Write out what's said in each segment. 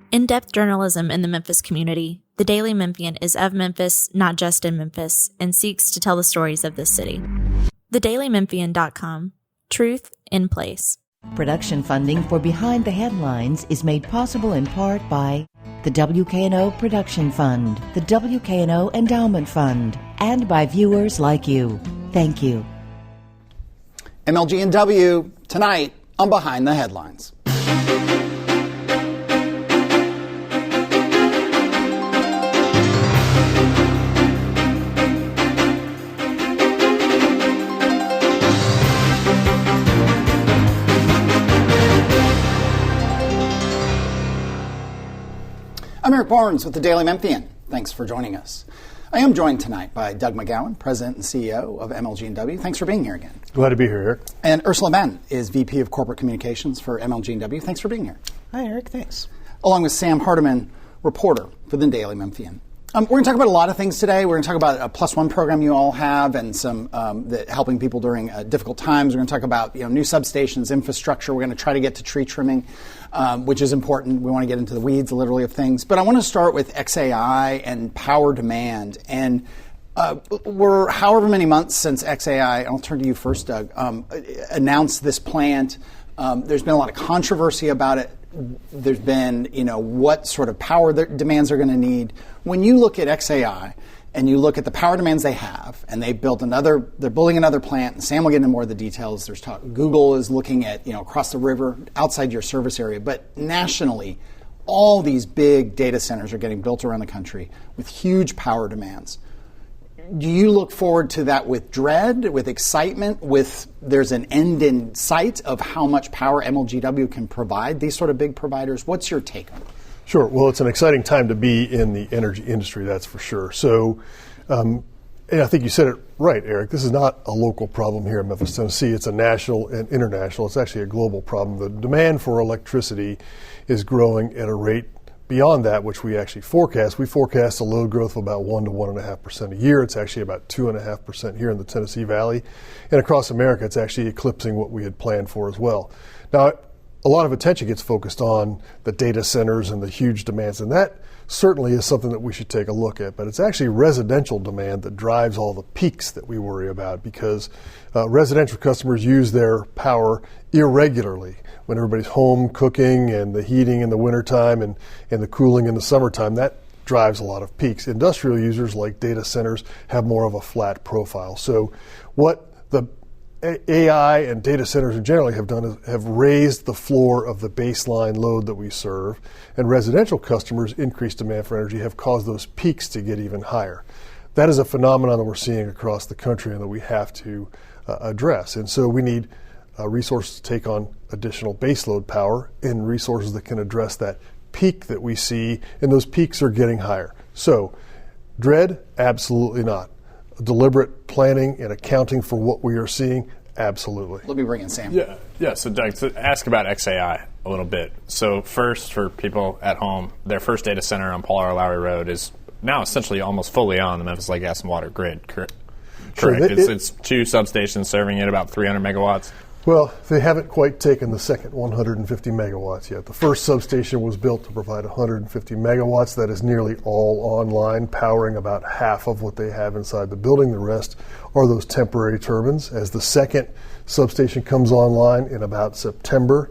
In-depth journalism in the Memphis community, the Daily Memphian is of Memphis, not just in Memphis, and seeks to tell the stories of this city. TheDailyMemphian.com. Truth in place. Production funding for Behind the Headlines is made possible in part by the WKNO Production Fund, the WKNO Endowment Fund, and by viewers like you. Thank you. MLGW tonight on Behind the Headlines. I'm Eric Barnes with the Daily Memphian. Thanks for joining us. I am joined tonight by Doug McGowen, President and CEO of MLGW. Thanks for being here again. Glad to be here, Eric. And Ursula Madden is VP of Corporate Communications for MLGW. Thanks for being here. Hi, Eric. Thanks. Along with Sam Hardiman, reporter for the Daily Memphian. We're going to talk about a lot of things today. We're going to talk about a Plus One program you all have and some helping people during difficult times. We're going to talk about new substations, infrastructure. We're going to try to get to tree trimming, which is important. We want to get into the weeds, literally, of things. But I want to start with xAI and power demand. And we're however many months since xAI, and I'll turn to you first, Doug, announced this plant. There's been a lot of controversy about it. There's been, what sort of power demands are going to need. When you look at xAI and you look at the power demands they have, and they're building another plant, and Sam will get into more of the details. There's talk. Google is looking at, across the river, outside your service area. But nationally, all these big data centers are getting built around the country with huge power demands. Do you look forward to that with dread, with excitement, there's an end in sight of how much power MLGW can provide, these sort of big providers? What's your take on it? Sure. Well, it's an exciting time to be in the energy industry, that's for sure. So, and I think you said it right, Eric. This is not a local problem here in Memphis, Tennessee. It's a national and international. It's actually a global problem. The demand for electricity is growing at a rate beyond that, which we actually forecast. We forecast a load growth of about 1 to 1.5% a year. It's actually about 2.5% here in the Tennessee Valley. And across America, it's actually eclipsing what we had planned for as well. Now, a lot of attention gets focused on the data centers and the huge demands, and that certainly is something that we should take a look at. But it's actually residential demand that drives all the peaks that we worry about, because residential customers use their power irregularly when everybody's home cooking and the heating in the wintertime and the cooling in the summertime. That drives a lot of peaks. Industrial users like data centers have more of a flat profile. So what the AI and data centers in general have done is have raised the floor of the baseline load that we serve, and residential customers' increased demand for energy have caused those peaks to get even higher. That is a phenomenon that we're seeing across the country and that we have to address. And so we need resources to take on additional baseload power and resources that can address that peak that we see, and those peaks are getting higher. So, dread? Absolutely not. Deliberate planning and accounting for what we are seeing? Absolutely. Let me bring in Sam. Yeah. So, Doug, to ask about xAI a little bit. So, first, for people at home, their first data center on Paul R. Lowry Road is now essentially almost fully on the Memphis Light gas and water grid. Correct. Sure, It's two substations serving at about 300 megawatts. Well, they haven't quite taken the second 150 megawatts yet. The first substation was built to provide 150 megawatts. That is nearly all online, powering about half of what they have inside the building. The rest are those temporary turbines. As the second substation comes online in about September,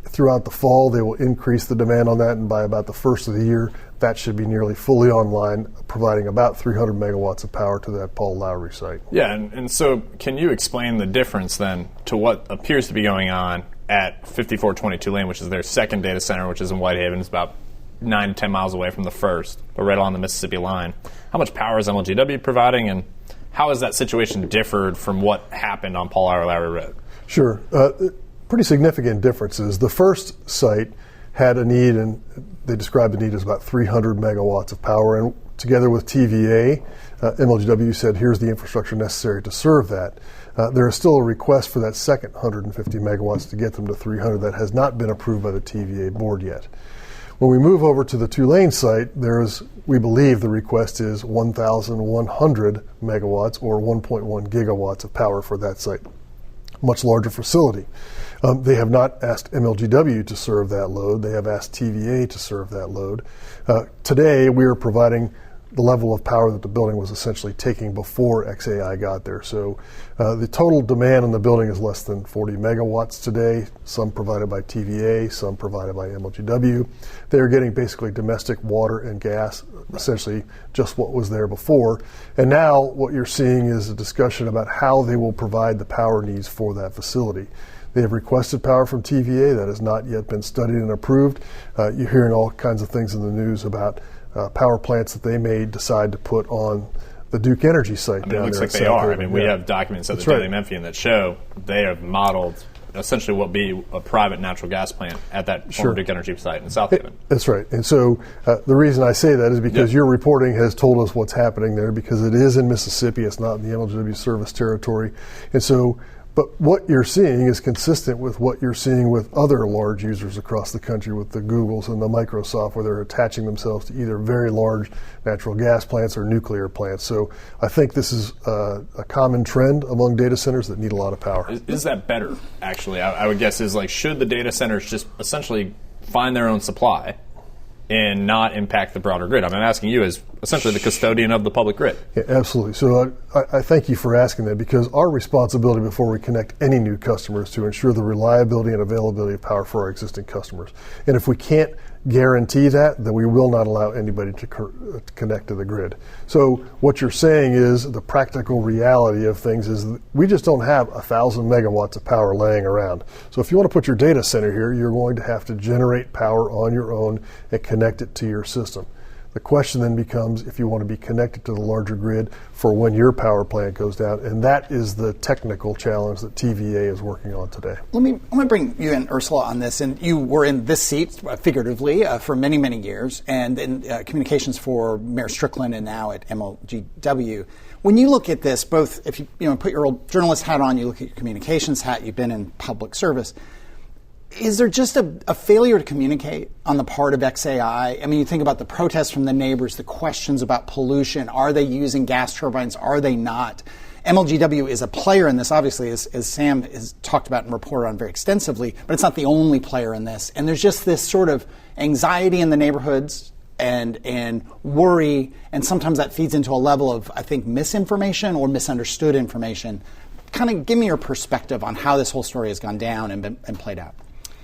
throughout the fall, they will increase the demand on that, and by about the first of the year, that should be nearly fully online, providing about 300 megawatts of power to that Paul Lowry site. Yeah, and so can you explain the difference then to what appears to be going on at 5422 Lane, which is their second data center, which is in Whitehaven. It's about 9 to 10 miles away from the first, but right along the Mississippi line. How much power is MLGW providing, and how has that situation differed from what happened on Paul R. Lowry Road? Sure. Pretty significant differences. The first site had a need, and they described the need as about 300 megawatts of power. And together with TVA, MLGW said, here's the infrastructure necessary to serve that. There is still a request for that second 150 megawatts to get them to 300 that has not been approved by the TVA board yet. When we move over to the Tulane site, we believe the request is 1,100 megawatts or 1.1 gigawatts of power for that site. much larger facility. They have not asked MLGW to serve that load. They have asked TVA to serve that load. Today, we are providing the level of power that the building was essentially taking before xAI got there. So the total demand on the building is less than 40 megawatts today, some provided by TVA, some provided by MLGW. They're getting basically domestic water and gas, essentially just what was there before. And now what you're seeing is a discussion about how they will provide the power needs for that facility. They have requested power from TVA. That has not yet been studied and approved. You're hearing all kinds of things in the news about power plants that they may decide to put on the Duke Energy site. It looks like they are. We have documents at the Daily Memphian that show they have modeled essentially what would be a private natural gas plant at that former Duke Energy site in South Haven. That's right. And so the reason I say that is because your reporting has told us what's happening there, because it is in Mississippi. It's not in the MLGW service territory. And so, but what you're seeing is consistent with what you're seeing with other large users across the country, with the Googles and the Microsoft, where they're attaching themselves to either very large natural gas plants or nuclear plants. So I think this is a common trend among data centers that need a lot of power. Is that better, actually? I would guess is should the data centers just essentially find their own supply and not impact the broader grid? I'm asking you as essentially the custodian of the public grid. Yeah, absolutely. So I thank you for asking that, because our responsibility before we connect any new customers is to ensure the reliability and availability of power for our existing customers. And if we can't guarantee that, then we will not allow anybody to connect to the grid. So what you're saying is the practical reality of things is that we just don't have 1,000 megawatts of power laying around. So if you want to put your data center here, you're going to have to generate power on your own and connect it to your system. The question then becomes if you want to be connected to the larger grid for when your power plant goes down, and that is the technical challenge that TVA is working on today. Let me bring you in, Ursula, on this. And you were in this seat, figuratively, for many, many years, and in communications for Mayor Strickland and now at MLGW. When you look at this, both if you put your old journalist hat on, you look at your communications hat, you've been in public service, is there just a failure to communicate on the part of xAI? You think about the protests from the neighbors, the questions about pollution. Are they using gas turbines? Are they not? MLGW is a player in this, obviously, as Sam has talked about and reported on very extensively, but it's not the only player in this. And there's just this sort of anxiety in the neighborhoods and worry, and sometimes that feeds into a level of, I think, misinformation or misunderstood information. Kind of give me your perspective on how this whole story has gone down and played out.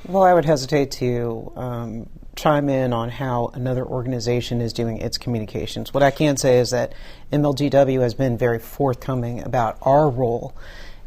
Well, I would hesitate to chime in on how another organization is doing its communications. What I can say is that MLGW has been very forthcoming about our role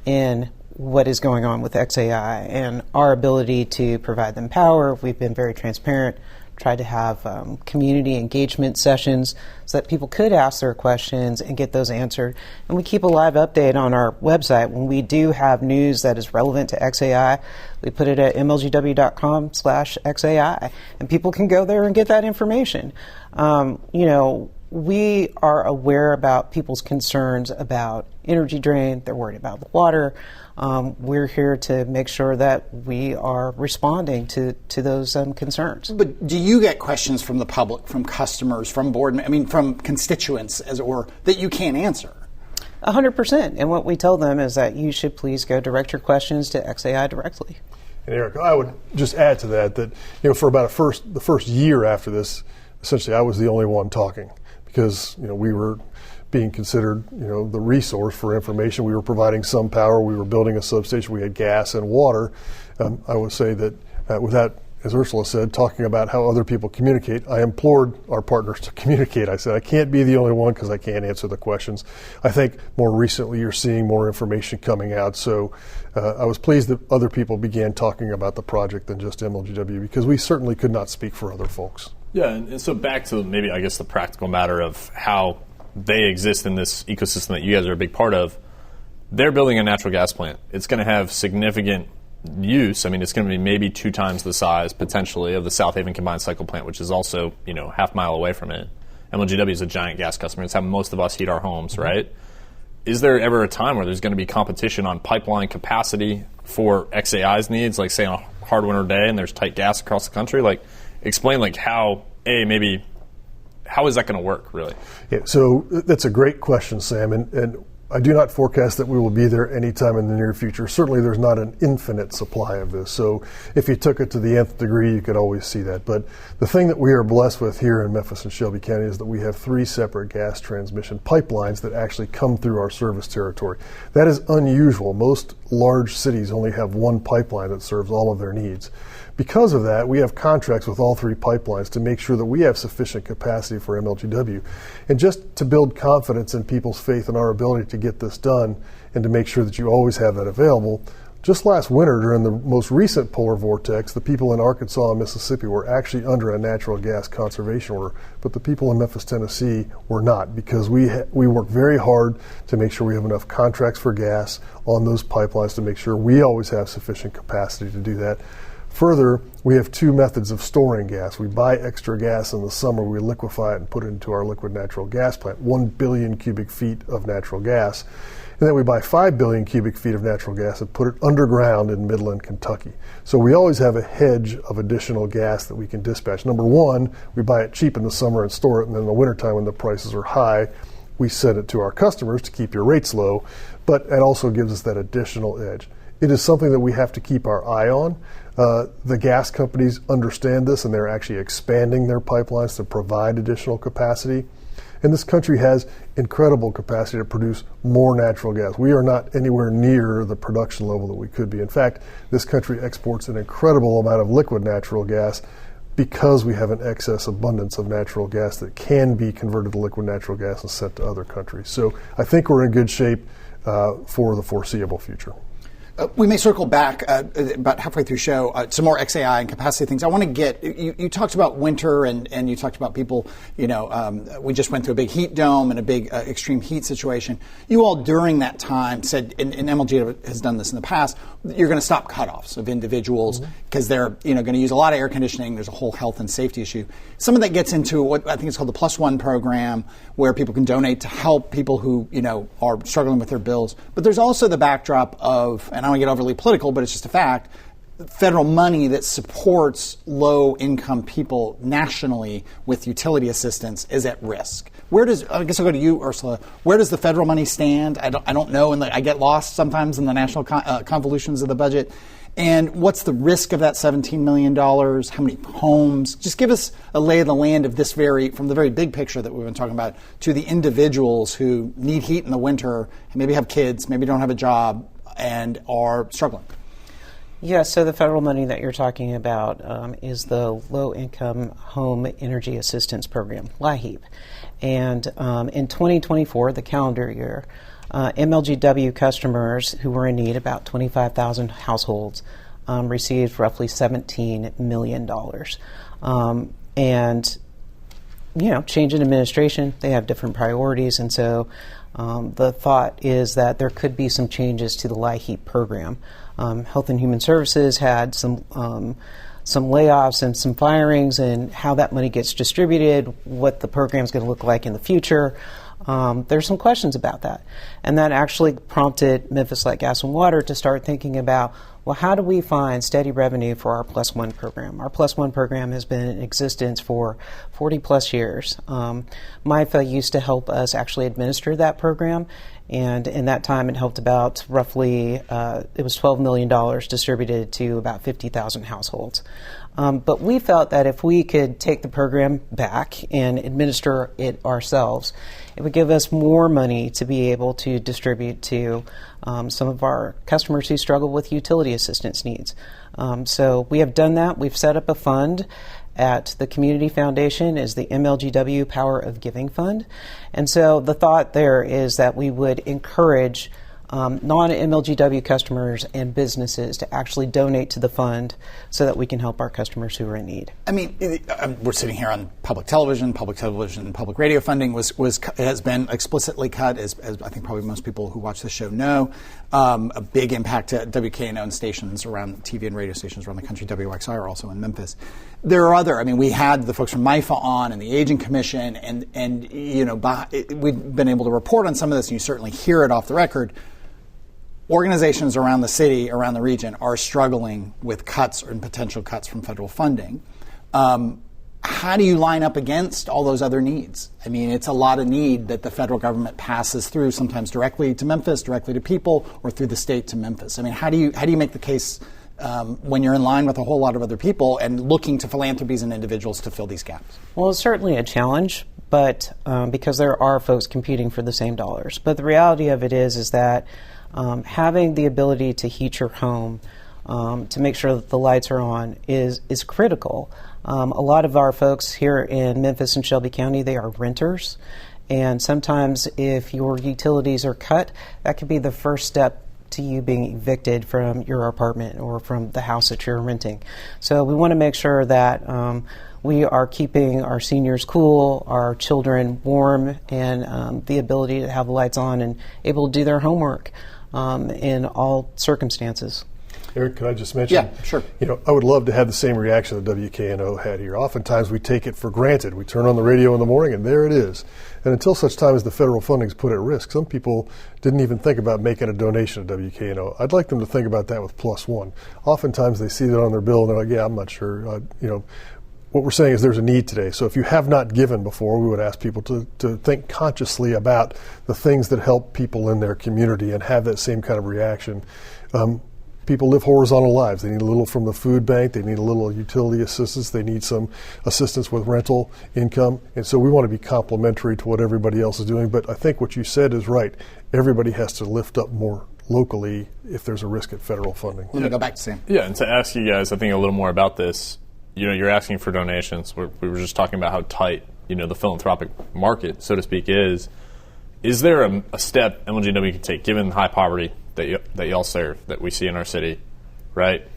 in what is going on with xAI and our ability to provide them power. We've been very transparent, tried to have community engagement sessions so that people could ask their questions and get those answered. And we keep a live update on our website. When we do have news that is relevant to xAI, we put it at mlgw.com/xAI, and people can go there and get that information. We are aware about people's concerns about energy drain. They're worried about the water. We're here to make sure that we are responding to those concerns. But do you get questions from the public, from customers, from from constituents, as it were, that you can't answer? 100%. And what we tell them is that you should please go direct your questions to xAI directly. And Eric, I would just add to that for about the first year after this, essentially I was the only one talking, because we were being considered the resource for information. We were providing some power. We were building a substation. We had gas and water. I would say that without, as Ursula said, talking about how other people communicate, I implored our partners to communicate. I said, I can't be the only one because I can't answer the questions. I think more recently you're seeing more information coming out. So I was pleased that other people began talking about the project than just MLGW, because we certainly could not speak for other folks. Yeah, and so back to maybe, I guess, the practical matter of how they exist in this ecosystem that you guys are a big part of. They're building a natural gas plant. It's going to have significant use. It's going to be maybe 2 times the size, potentially, of the South Haven combined cycle plant, which is also, half mile away from it. MLGW is a giant gas customer. It's how most of us heat our homes, right? Is there ever a time where there's going to be competition on pipeline capacity for xAI's needs, like, say, on a hard winter day and there's tight gas across the country? Explain how is that going to work, really? Yeah, so that's a great question, Sam. And I do not forecast that we will be there anytime in the near future. Certainly there's not an infinite supply of this. So if you took it to the nth degree, you could always see that. But the thing that we are blessed with here in Memphis and Shelby County is that we have 3 separate gas transmission pipelines that actually come through our service territory. That is unusual. Most large cities only have 1 pipeline that serves all of their needs. Because of that, we have contracts with all 3 pipelines to make sure that we have sufficient capacity for MLGW. And just to build confidence in people's faith in our ability to get this done and to make sure that you always have that available, just last winter during the most recent polar vortex, the people in Arkansas and Mississippi were actually under a natural gas conservation order, but the people in Memphis, Tennessee were not, because we work very hard to make sure we have enough contracts for gas on those pipelines to make sure we always have sufficient capacity to do that. Further, we have 2 methods of storing gas. We buy extra gas in the summer, we liquefy it and put it into our liquid natural gas plant, 1 billion cubic feet of natural gas. And then we buy 5 billion cubic feet of natural gas and put it underground in Midland, Kentucky. So we always have a hedge of additional gas that we can dispatch. Number 1, we buy it cheap in the summer and store it, and then in the wintertime when the prices are high, we send it to our customers to keep your rates low, but it also gives us that additional edge. It is something that we have to keep our eye on. The gas companies understand this, and they're actually expanding their pipelines to provide additional capacity. And this country has incredible capacity to produce more natural gas. We are not anywhere near the production level that we could be. In fact, this country exports an incredible amount of liquid natural gas because we have an excess abundance of natural gas that can be converted to liquid natural gas and sent to other countries. So I think we're in good shape for the foreseeable future. We may circle back about halfway through the show, some more xAI and capacity things. I want to get, you talked about winter and you talked about people, we just went through a big heat dome and a big extreme heat situation. You all during that time said, and MLG has done this in the past, you're going to stop cutoffs of individuals because they're going to use a lot of air conditioning. There's a whole health and safety issue. Some of that gets into what I think is called the +1 program, where people can donate to help people who are struggling with their bills. But there's also the backdrop of, and I don't want to get overly political, but it's just a fact, federal money that supports low-income people nationally with utility assistance is at risk. I guess I'll go to you, Ursula. Where does the federal money stand? I don't know, and I get lost sometimes in the national convolutions of the budget. And what's the risk of that $17 million? How many homes? Just give us a lay of the land of this from the very big picture that we've been talking about to the individuals who need heat in the winter and maybe have kids, maybe don't have a job, and are struggling. Yeah, so the federal money that you're talking about is the Low-Income Home Energy Assistance Program, LIHEAP. And in 2024, the calendar year, MLGW customers who were in need, about 25,000 households, received roughly $17 million. And, change in administration, they have different priorities, and so the thought is that there could be some changes to the LIHEAP program. Health and Human Services had some layoffs and some firings, and how that money gets distributed, what the program is going to look like in the future. There's some questions about that. And that actually prompted Memphis Light Gas and Water to start thinking about, well, how do we find steady revenue for our +1 program? Our +1 program has been in existence for 40 plus years. MIFA used to help us actually administer that program. And in that time, it helped about roughly, it was $12 million distributed to about 50,000 households. But we felt that if we could take the program back and administer it ourselves, it would give us more money to be able to distribute to some of our customers who struggle with utility assistance needs. So we have done that. We've set up a fund at the Community Foundation, is the MLGW Power of Giving Fund. And so the thought there is that we would encourage non-MLGW customers and businesses to actually donate to the fund so that we can help our customers who are in need. I mean, we're sitting here on public television, public radio funding has been explicitly cut, as I think probably most people who watch the show know. A big impact to WKNO and stations around TV and radio stations around the country. WXI are also in Memphis. There are we had the folks from MIFA on and the Aging Commission, and we've been able to report on some of this, and you certainly hear it off the record. Organizations around the city, around the region, are struggling with cuts and potential cuts from federal funding. how do you line up against all those other needs? I mean, it's a lot of need that the federal government passes through, sometimes directly to Memphis, directly to people, or through the state to Memphis. I mean, how do you make the case when you're in line with a whole lot of other people and looking to philanthropies and individuals to fill these gaps? Well, it's certainly a challenge, but because there are folks competing for the same dollars. But the reality of it is that having the ability to heat your home, to make sure that the lights are on, is critical. A lot of our folks here in Memphis and Shelby County, they are renters. And sometimes if your utilities are cut, that could be the first step to you being evicted from your apartment or from the house that you're renting. So we want to make sure that we are keeping our seniors cool, our children warm, and the ability to have the lights on and able to do their homework in all circumstances. Eric, can I just mention? Yeah, sure. I would love to have the same reaction that WKNO had here. Oftentimes we take it for granted. We turn on the radio in the morning and there it is. And until such time as the federal funding is put at risk, some people didn't even think about making a donation to WKNO. I'd like them to think about that with Plus One. Oftentimes they see that on their bill and they're like, yeah, I'm not sure. What we're saying is there's a need today. So if you have not given before, we would ask people to think consciously about the things that help people in their community and have that same kind of reaction. People live horizontal lives. They need a little from the food bank. They need a little utility assistance. They need some assistance with rental income. And so we want to be complementary to what everybody else is doing. But I think what you said is right. Everybody has to lift up more locally if there's a risk at federal funding. Let me go back to Sam. Yeah, and to ask you guys, I think, a little more about this, you're asking for donations. We were just talking about how tight, the philanthropic market, so to speak, is. Is there a step MLGW can take, given the high poverty that y'all serve, that we see in our city, right?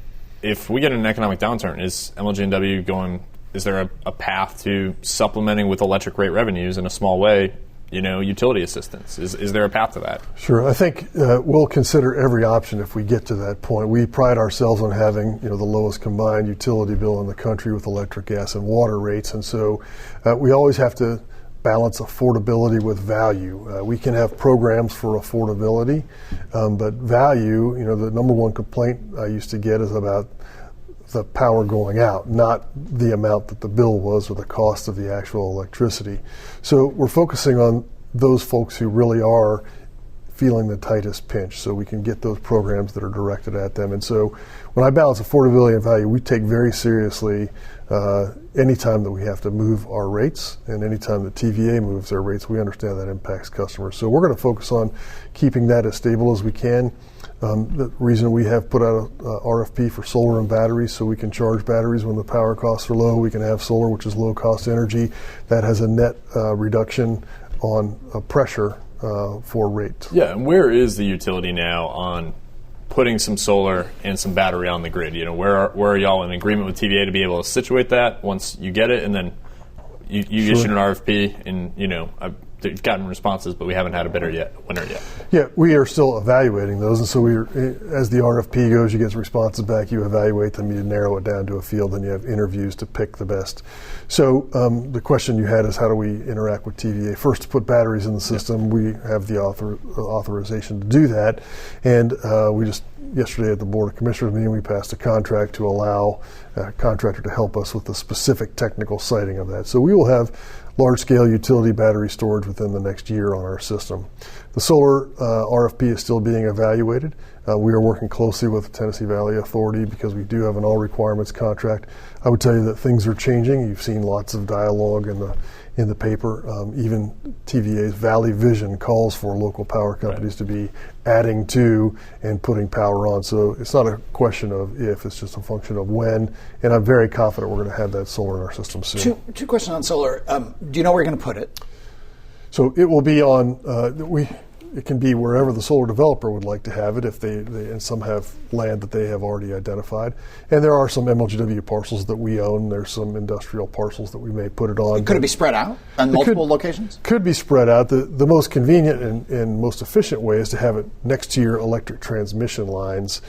If we get an economic downturn, is MLGW going, is there a path to supplementing with electric rate revenues in a small way, utility assistance? Is there a path to that? Sure. I think we'll consider every option if we get to that point. We pride ourselves on having, the lowest combined utility bill in the country with electric, gas, and water rates. And so we always have to balance affordability with value. We can have programs for affordability, but value, the number one complaint I used to get is about the power going out, not the amount that the bill was or the cost of the actual electricity. So we're focusing on those folks who really are feeling the tightest pinch, so we can get those programs that are directed at them. And so when I balance affordability and value, we take very seriously any time that we have to move our rates, and any time that TVA moves their rates, we understand that impacts customers. So we're going to focus on keeping that as stable as we can. The reason we have put out a RFP for solar and batteries, so we can charge batteries when the power costs are low. We can have solar, which is low cost energy. That has a net reduction on pressure for rates. Yeah, and where is the utility now on putting some solar and some battery on the grid? Where are y'all in agreement with TVA to be able to situate that once you get it, and then you Sure. issued an RFP, and I've gotten responses, but we haven't had a winner yet. Yeah, we are still evaluating those, and so as the RFP goes, you get responses back, you evaluate them, you narrow it down to a field, and you have interviews to pick the best. So the question you had is, how do we interact with TVA? First, to put batteries in the system, we have the authorization to do that, and we just yesterday at the Board of Commissioners meeting, we passed a contract to allow a contractor to help us with the specific technical siting of that. So we will have large-scale utility battery storage within the next year on our system. The solar RFP is still being evaluated. We are working closely with the Tennessee Valley Authority because we do have an all-requirements contract. I would tell you that things are changing. You've seen lots of dialogue in the paper. Even TVA's Valley Vision calls for local power companies to be adding to and putting power on. So it's not a question of if, it's just a function of when. And I'm very confident we're going to have that solar in our system soon. Two questions on solar. Do you know where you're going to put it? So it will be on, it can be wherever the solar developer would like to have it, if and some have land that they have already identified. And there are some MLGW parcels that we own. There's some industrial parcels that we may put it on. Could it be spread out on multiple locations? Could be spread out. The most convenient and most efficient way is to have it next to your electric transmission lines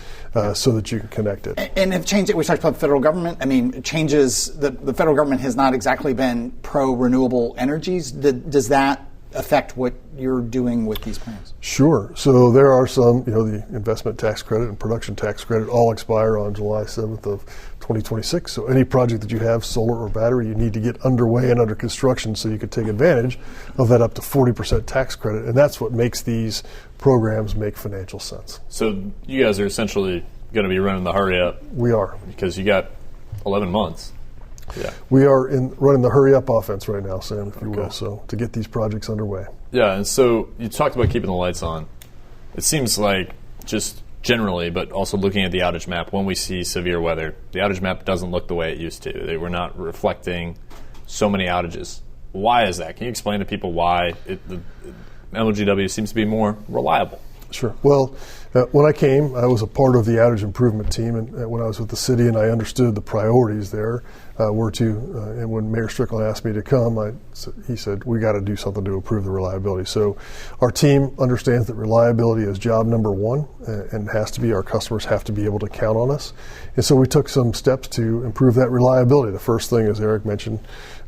so that you can connect it. And have changed it. We talked about the federal government. I mean, changes, the federal government has not exactly been pro-renewable energies. Does that affect what you're doing with these plans? Sure. So there are some, the investment tax credit and production tax credit all expire on July 7th of 2026. So any project that you have, solar or battery, you need to get underway and under construction so you can take advantage of that up to 40% tax credit. And that's what makes these programs make financial sense. So you guys are essentially going to be running the hurry up. We are. Because you got 11 months. Yeah. We are running the hurry up offense right now, Sam, if you will, so to get these projects underway. Yeah, and so you talked about keeping the lights on. It seems like just generally, but also looking at the outage map, when we see severe weather, the outage map doesn't look the way it used to. They were not reflecting so many outages. Why is that? Can you explain to people why the MLGW seems to be more reliable? Sure. Well, when I came, I was a part of the outage improvement team, and when I was with the city, and I understood the priorities there were to. And when Mayor Strickland asked me to come, he said, "We got to do something to improve the reliability." So, our team understands that reliability is job number one, and has to be. Our customers have to be able to count on us, and so we took some steps to improve that reliability. The first thing, as Eric mentioned,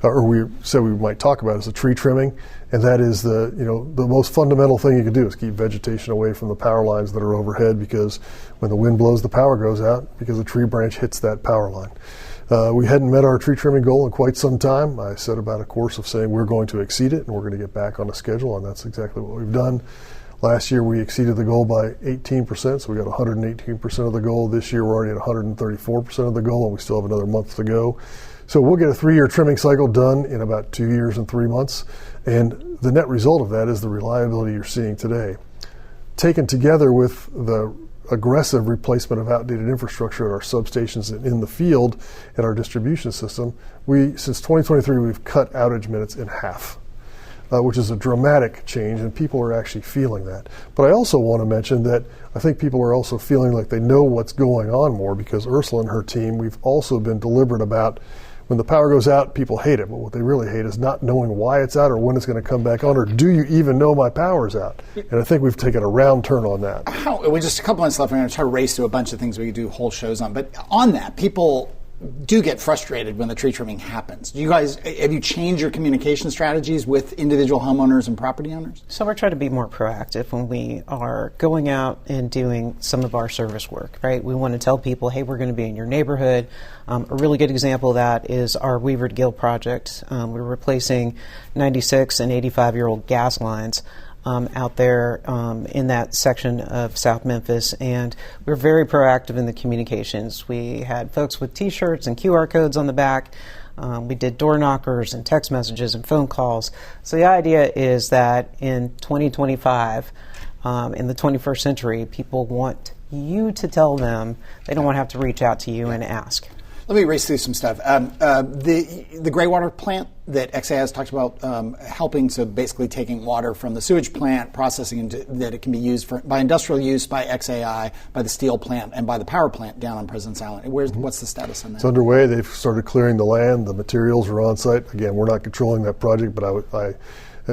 or we said we might talk about, is the tree trimming. And that is the most fundamental thing you can do is keep vegetation away from the power lines that are overhead, because when the wind blows, the power goes out because a tree branch hits that power line. We hadn't met our tree trimming goal in quite some time. I set about a course of saying we're going to exceed it and we're going to get back on a schedule, and that's exactly what we've done. Last year we exceeded the goal by 18%, so we got 118% of the goal. This year we're already at 134% of the goal, and we still have another month to go. So we'll get a 3-year trimming cycle done in about 2 years and 3 months. And the net result of that is the reliability you're seeing today. Taken together with the aggressive replacement of outdated infrastructure at our substations and in the field and our distribution system, since 2023, we've cut outage minutes in half, which is a dramatic change, and people are actually feeling that. But I also want to mention that I think people are also feeling like they know what's going on more, because Ursula and her team, we've also been deliberate about when the power goes out, people hate it, but what they really hate is not knowing why it's out or when it's going to come back on, or do you even know my power's out? And I think we've taken a round turn on that. We just a couple minutes left. We're going to try to race through a bunch of things we could do whole shows on. But on that, people do get frustrated when the tree trimming happens. Do you guys, have you changed your communication strategies with individual homeowners and property owners? So we're trying to be more proactive when we are going out and doing some of our service work, right? We want to tell people, hey, we're going to be in your neighborhood. A really good example of that is our Weaver to Gill project. We're replacing 96 and 85-year-old gas lines out there in that section of South Memphis, and we're very proactive in the communications. We had folks with T-shirts and QR codes on the back. We did door knockers and text messages and phone calls. So the idea is that in 2025, in the 21st century, people want you to tell them. They don't want to have to reach out to you and ask. Let me race through some stuff. The gray water plant that xAI has talked about helping, so basically taking water from the sewage plant, processing that it can be used by industrial use, by xAI, by the steel plant, and by the power plant down on President's Island. What's the status on that? It's underway. They've started clearing the land. The materials are on site. Again, we're not controlling that project, but I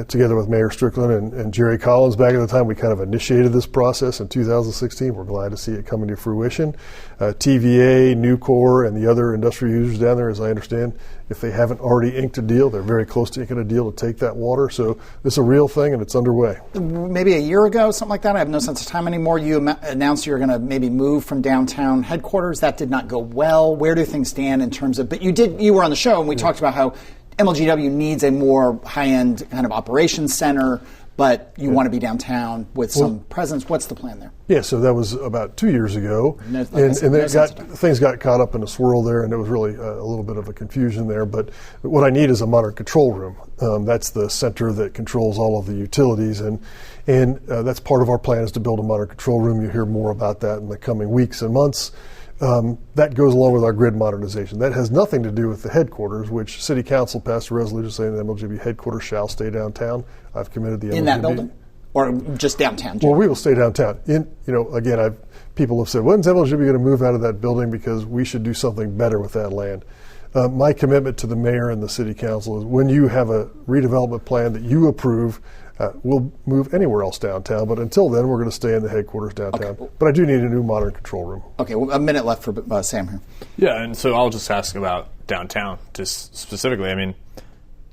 together with Mayor Strickland and Jerry Collins back at the time, we kind of initiated this process in 2016. We're glad to see it coming to fruition. TVA, Nucor, and the other industrial users down there, as I understand, if they haven't already inked a deal, they're very close to inking a deal to take that water. So this is a real thing, and it's underway. Maybe a year ago, something like that. I have no sense of time anymore. You announced you were going to maybe move from downtown headquarters. That did not go well. Where do things stand in terms of? But you were on the show, and we talked about how MLGW needs a more high-end kind of operations center, but you want to be downtown with some presence. What's the plan there? Yeah, so that was about 2 years ago, things got caught up in a swirl there, and there was really a little bit of a confusion there. But what I need is a modern control room. That's the center that controls all of the utilities, and that's part of our plan is to build a modern control room. You'll hear more about that in the coming weeks and months. That goes along with our grid modernization. That has nothing to do with the headquarters, which City Council passed a resolution saying the MLGB headquarters shall stay downtown. I've committed the MLGB. In that building? Or just downtown? Well, we will stay downtown. Again, people have said, when's MLGB going to move out of that building because we should do something better with that land? My commitment to the mayor and the City Council is when you have a redevelopment plan that you approve, we'll move anywhere else downtown, but until then, we're going to stay in the headquarters downtown. Okay. But I do need a new modern control room. Okay, well, a minute left for Sam here. Yeah, and so I'll just ask about downtown, just specifically. I mean,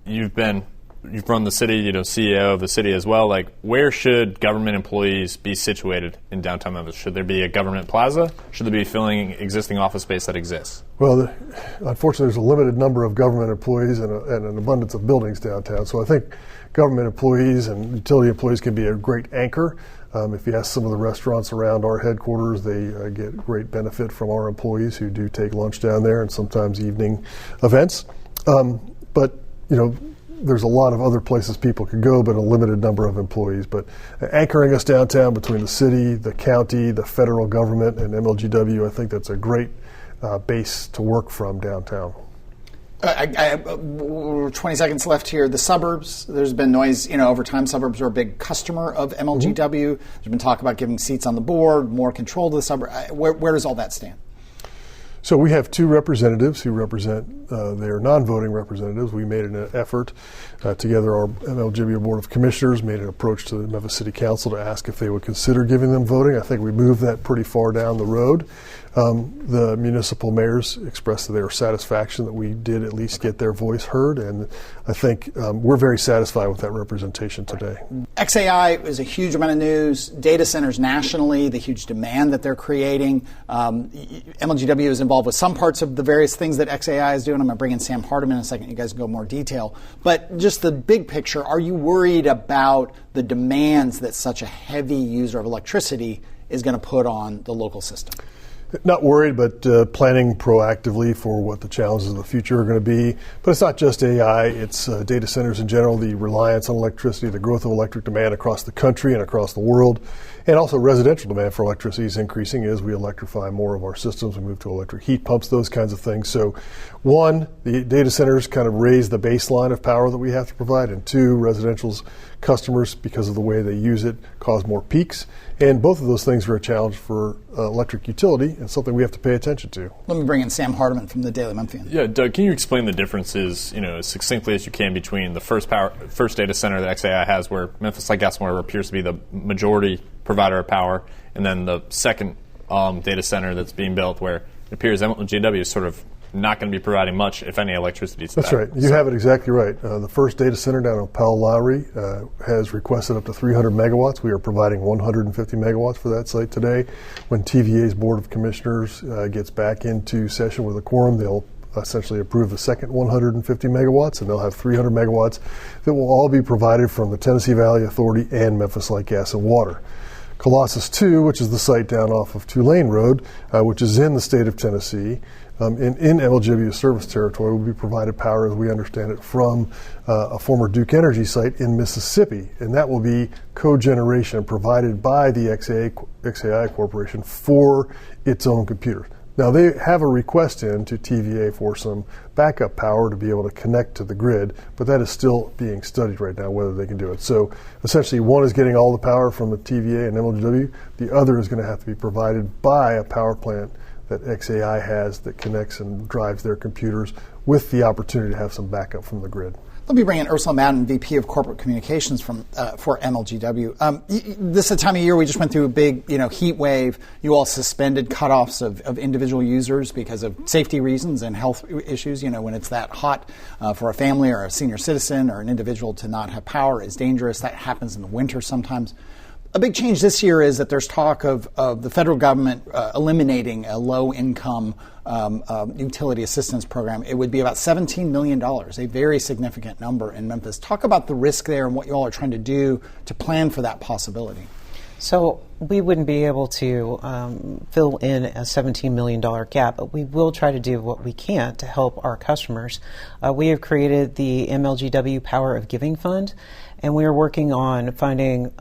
you've been you've run the city, CEO of the city as well. Like, where should government employees be situated in downtown Memphis? Should there be a government plaza? Should they be filling existing office space that exists? Well, unfortunately, there's a limited number of government employees and an abundance of buildings downtown. So I think government employees and utility employees can be a great anchor. If you ask some of the restaurants around our headquarters, they get great benefit from our employees who do take lunch down there and sometimes evening events. But there's a lot of other places people could go, but a limited number of employees. But anchoring us downtown between the city, the county, the federal government, and MLGW, I think that's a great base to work from downtown. 20 seconds left here. The suburbs, there's been noise, over time. Suburbs are a big customer of MLGW. Mm-hmm. There's been talk about giving seats on the board, more control to the suburb. Where does all that stand? So we have two representatives who represent their non-voting representatives. We made an effort together. Our MLGW Board of Commissioners made an approach to the Memphis City Council to ask if they would consider giving them voting. I think we moved that pretty far down the road. The municipal mayors expressed their satisfaction that we did at least get their voice heard, and I think we're very satisfied with that representation today. xAI is a huge amount of news. Data centers nationally, the huge demand that they're creating. MLGW is involved with some parts of the various things that xAI is doing. I'm going to bring in Sam Hardiman in a second. You guys can go more detail. But just the big picture, are you worried about the demands that such a heavy user of electricity is going to put on the local system? Not worried, but planning proactively for what the challenges of the future are going to be. But it's not just AI, it's data centers in general, the reliance on electricity, the growth of electric demand across the country and across the world, and also residential demand for electricity is increasing as we electrify more of our systems, we move to electric heat pumps, those kinds of things. So one, the data centers kind of raise the baseline of power that we have to provide, and two, residential's customers, because of the way they use it, cause more peaks. And both of those things are a challenge for electric utility and something we have to pay attention to. Let me bring in Sam Hardiman from the Daily Memphian. Yeah, Doug, can you explain the differences, as succinctly as you can, between the first data center that xAI has, where Memphis Light appears to be the majority provider of power, and then the second data center that's being built, where it appears MLGW is sort of not going to be providing much, if any, electricity to That's right. You have it exactly right. The first data center down on Powell Lowry has requested up to 300 megawatts. We are providing 150 megawatts for that site today. When TVA's Board of Commissioners gets back into session with a quorum, they'll essentially approve the second 150 megawatts, and they'll have 300 megawatts that will all be provided from the Tennessee Valley Authority and Memphis Light Gas and Water. Colossus 2, which is the site down off of Tulane Road, which is in the state of Tennessee, in MLGW service territory, will be provided power, as we understand it, from a former Duke Energy site in Mississippi. And that will be cogeneration provided by the xAI Corporation for its own computers. Now, they have a request in to TVA for some backup power to be able to connect to the grid, but that is still being studied right now, whether they can do it. So essentially, one is getting all the power from the TVA and MLGW. The other is going to have to be provided by a power plant that xAI has that connects and drives their computers, with the opportunity to have some backup from the grid. Let me bring in Ursula Madden, VP of Corporate Communications for MLGW. This is a time of year we just went through a big heat wave. You all suspended cutoffs of individual users because of safety reasons and health issues. When it's that hot for a family or a senior citizen or an individual to not have power is dangerous. That happens in the winter sometimes. A big change this year is that there's talk of the federal government eliminating a low-income utility assistance program. It would be about $17 million, a very significant number in Memphis. Talk about the risk there and what you all are trying to do to plan for that possibility. So we wouldn't be able to fill in a $17 million gap, but we will try to do what we can to help our customers. We have created the MLGW Power of Giving Fund, and we are working on finding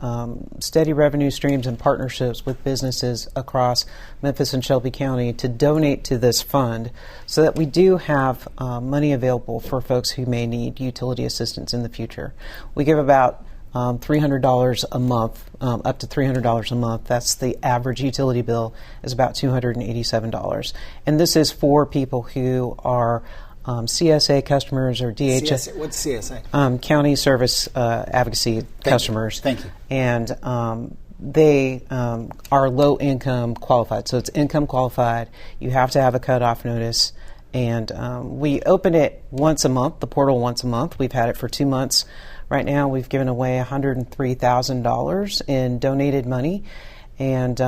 steady revenue streams and partnerships with businesses across Memphis and Shelby County to donate to this fund so that we do have money available for folks who may need utility assistance in the future. We give about $300 a month, up to $300 a month. That's the average utility bill is about $287. And this is for people who are CSA customers or DHS. What's CSA? County Service Advocacy customers. Thank you. And they are low income qualified. So it's income qualified. You have to have a cutoff notice. And we open it once a month, the portal once a month. We've had it for 2 months. Right now, we've given away $103,000 in donated money. And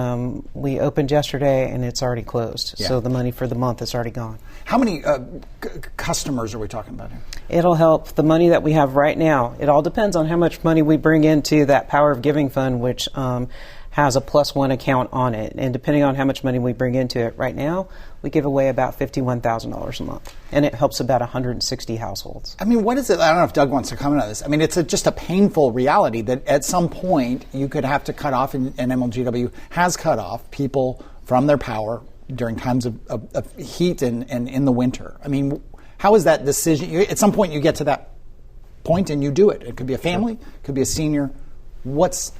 we opened yesterday, and it's already closed. Yeah. So the money for the month is already gone. How many customers are we talking about here? It'll help. The money that we have right now, it all depends on how much money we bring into that Power of Giving Fund, which has a +1 account on it. And depending on how much money we bring into it right now, we give away about $51,000 a month. And it helps about 160 households. I mean, what is it? I don't know if Doug wants to comment on this. I mean, it's just a painful reality that at some point you could have to cut off, and MLGW has cut off people from their power during times of heat and in the winter. I mean, how is that decision? At some point you get to that point and you do it. It could be a family, it could be a senior. What's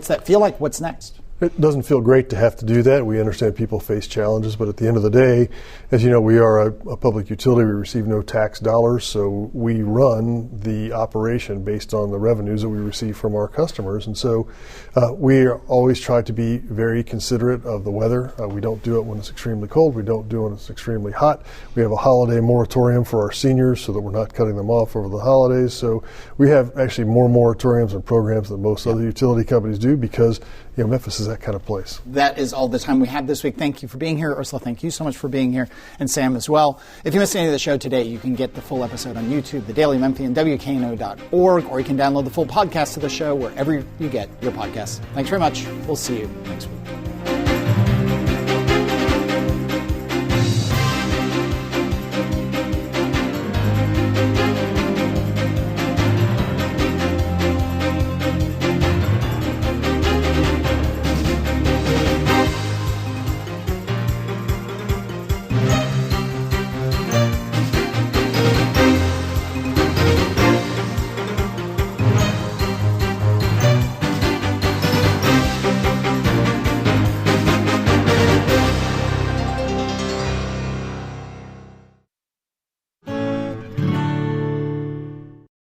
that feel like? What's next? It doesn't feel great to have to do that. We understand people face challenges, but at the end of the day, as you know, we are a public utility. We receive no tax dollars, so we run the operation based on the revenues that we receive from our customers. And so we always try to be very considerate of the weather. We don't do it when it's extremely cold. We don't do it when it's extremely hot. We have a holiday moratorium for our seniors so that we're not cutting them off over the holidays. So we have actually more moratoriums and programs than most other utility companies do because Memphis is that kind of place. That is all the time we have this week. Thank you for being here. Ursula, thank you so much for being here. And Sam as well. If you missed any of the show today, you can get the full episode on YouTube, The Daily Memphian, WKNO.org, or you can download the full podcast of the show wherever you get your podcasts. Thanks very much. We'll see you next week.